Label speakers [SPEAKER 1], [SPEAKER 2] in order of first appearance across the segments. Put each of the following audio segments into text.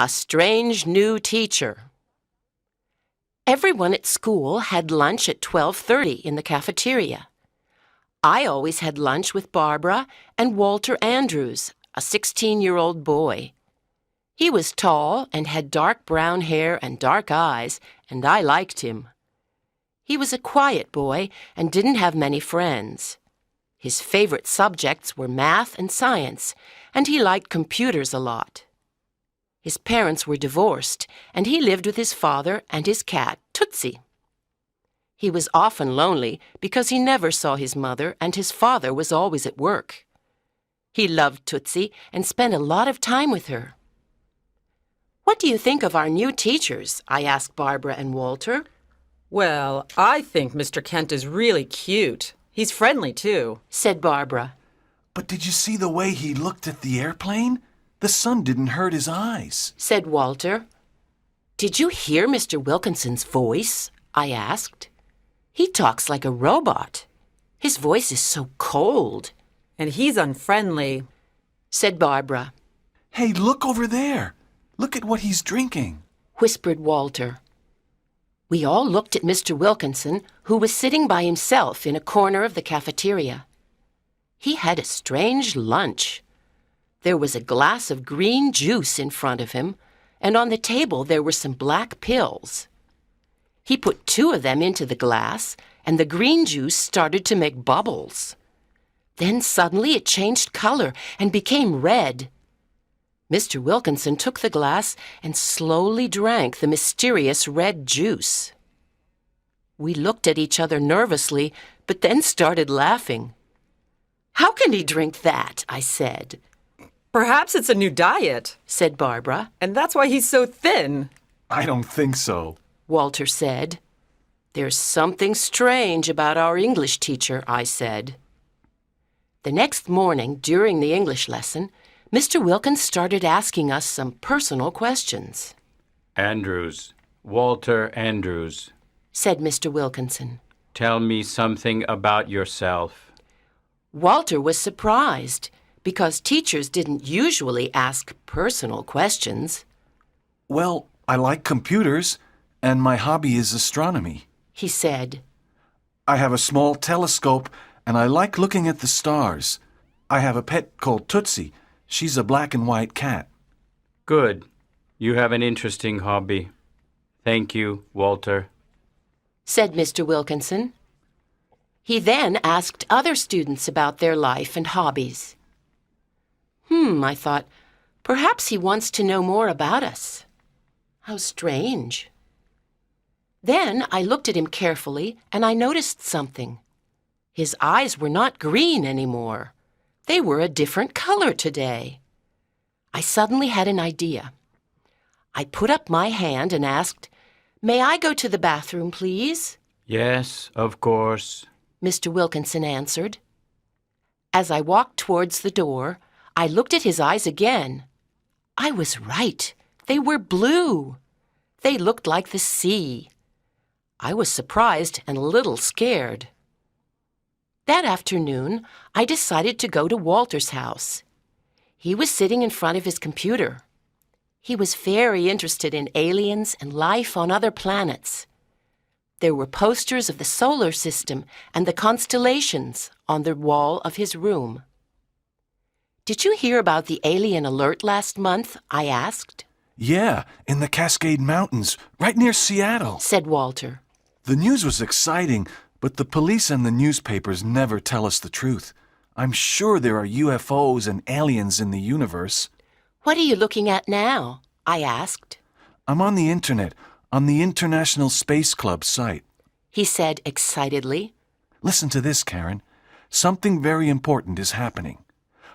[SPEAKER 1] A strange new teacher. Everyone at school had lunch at 12:30 in the cafeteria. I always had lunch with Barbara and Walter Andrews, a 16-year-old boy. He was tall and had dark brown hair and dark eyes, and I liked him. He was a quiet boy and didn't have many friends. His favorite subjects were math and science, and he liked computers a lot. His parents were divorced, and he lived with his father and his cat, Tootsie. He was often lonely because he never saw his mother and his father was always at work. He loved Tootsie and spent a lot of time with her. "What do you think of our new teachers?" I asked Barbara and Walter.
[SPEAKER 2] Well, I think Mr. Kent is really cute. He's friendly, too,
[SPEAKER 1] said Barbara.
[SPEAKER 3] But did you see the way he looked at the airplane? The sun didn't hurt his eyes,
[SPEAKER 1] said Walter. "Did you hear Mr. Wilkinson's voice?" I asked. "He talks like a robot. His voice is so cold."
[SPEAKER 2] And he's unfriendly,
[SPEAKER 1] said Barbara.
[SPEAKER 3] "Hey, look over there. Look at what he's drinking,"
[SPEAKER 1] whispered Walter. We all looked at Mr. Wilkinson, who was sitting by himself in a corner of the cafeteria. He had a strange lunch. There was a glass of green juice in front of him, and on the table there were some black pills. He put 2 of them into the glass, and the green juice started to make bubbles. Then suddenly it changed color and became red. Mr. Wilkinson took the glass and slowly drank the mysterious red juice. We looked at each other nervously, but then started laughing. "How can he drink that?" I said.
[SPEAKER 2] Perhaps it's a new diet,
[SPEAKER 1] said Barbara.
[SPEAKER 2] And that's why he's so thin.
[SPEAKER 3] "I don't think so,"
[SPEAKER 1] Walter said. "There's something strange about our English teacher," I said. The next morning, during the English lesson, Mr. Wilkins started asking us some personal questions.
[SPEAKER 4] Andrews, Walter Andrews,
[SPEAKER 1] said Mr. Wilkinson.
[SPEAKER 4] "Tell me something about yourself."
[SPEAKER 1] Walter was surprised because teachers didn't usually ask personal questions.
[SPEAKER 3] "Well, I like computers, and my hobby is astronomy,"
[SPEAKER 1] he said.
[SPEAKER 3] "I have a small telescope, and I like looking at the stars. I have a pet called Tootsie. She's a black and white cat."
[SPEAKER 4] Good. You have an interesting hobby. Thank you, Walter,
[SPEAKER 1] said Mr. Wilkinson. He then asked other students about their life and hobbies. I thought, perhaps he wants to know more about us. How strange. Then I looked at him carefully and I noticed something. His eyes were not green anymore. They were a different color today. I suddenly had an idea. I put up my hand and asked, "May I go to the bathroom, please?"
[SPEAKER 4] Yes, of course,
[SPEAKER 1] Mr. Wilkinson answered. As I walked towards the door, I looked at his eyes again. I was right. They were blue. They looked like the sea. I was surprised and a little scared. That afternoon, I decided to go to Walter's house. He was sitting in front of his computer. He was very interested in aliens and life on other planets. There were posters of the solar system and the constellations on the wall of his room. "Did you hear about the alien alert last month?" I asked.
[SPEAKER 3] "Yeah, in the Cascade Mountains, right near Seattle,"
[SPEAKER 1] said Walter.
[SPEAKER 3] "The news was exciting, but the police and the newspapers never tell us the truth. I'm sure there are UFOs and aliens in the universe."
[SPEAKER 1] "What are you looking at now?" I asked.
[SPEAKER 3] "I'm on the internet, on the International Space Club site,"
[SPEAKER 1] he said excitedly.
[SPEAKER 3] "Listen to this, Karen. Something very important is happening.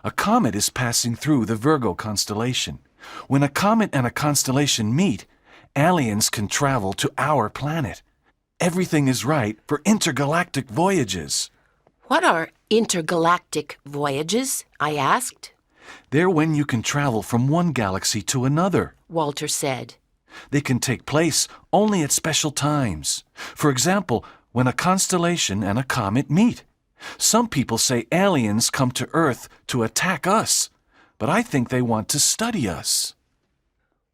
[SPEAKER 3] A comet is passing through the Virgo constellation. When a comet and a constellation meet, aliens can travel to our planet. Everything is right for intergalactic voyages."
[SPEAKER 1] "What are intergalactic voyages?" I asked.
[SPEAKER 3] "They're when you can travel from one galaxy to another,"
[SPEAKER 1] Walter said.
[SPEAKER 3] "They can take place only at special times. For example, when a constellation and a comet meet. Some people say aliens come to Earth to attack us, but I think they want to study us."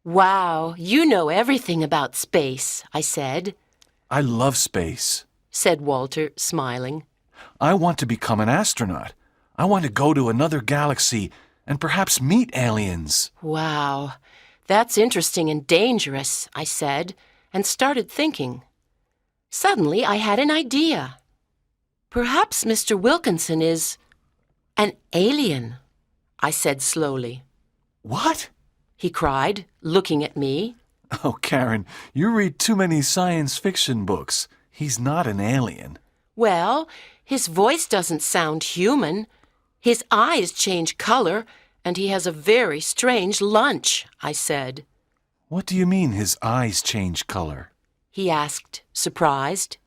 [SPEAKER 1] Wow, you know everything about space, I said,
[SPEAKER 3] I love space.
[SPEAKER 1] said Walter, smiling.
[SPEAKER 3] I want to become an astronaut. I want to go to another galaxy and perhaps meet aliens.
[SPEAKER 1] Wow, that's interesting and dangerous, I said, and started thinking. Suddenly, I had an idea. Perhaps Mr. Wilkinson is an alien, I said slowly.
[SPEAKER 3] What?
[SPEAKER 1] He cried, looking at me.
[SPEAKER 3] Oh, Karen, you read too many science fiction books. He's not an alien.
[SPEAKER 1] Well, his voice doesn't sound human. His eyes change color, and he has a very strange lunch, I said.
[SPEAKER 3] What do you mean his eyes change color?
[SPEAKER 1] He asked, surprised.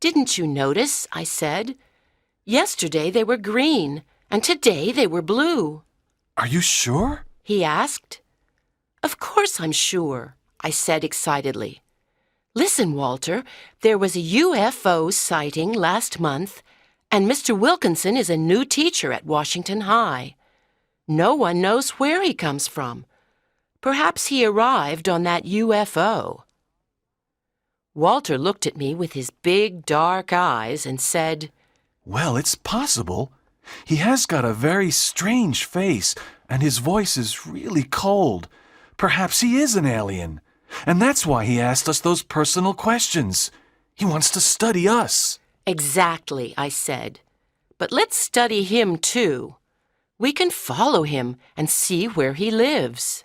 [SPEAKER 1] Didn't you notice? I said. Yesterday they were green, and today they were blue.
[SPEAKER 3] Are you sure?
[SPEAKER 1] He asked. Of course I'm sure, I said excitedly. Listen, Walter, there was a UFO sighting last month, and Mr. Wilkinson is a new teacher at Washington High. No one knows where he comes from. Perhaps he arrived on that UFO. Walter looked at me with his big, dark eyes and said,
[SPEAKER 3] Well, it's possible. He has got a very strange face, and his voice is really cold. Perhaps he is an alien. And that's why he asked us those personal questions. He wants to study us.
[SPEAKER 1] Exactly, I said. But let's study him too. We can follow him and see where he lives.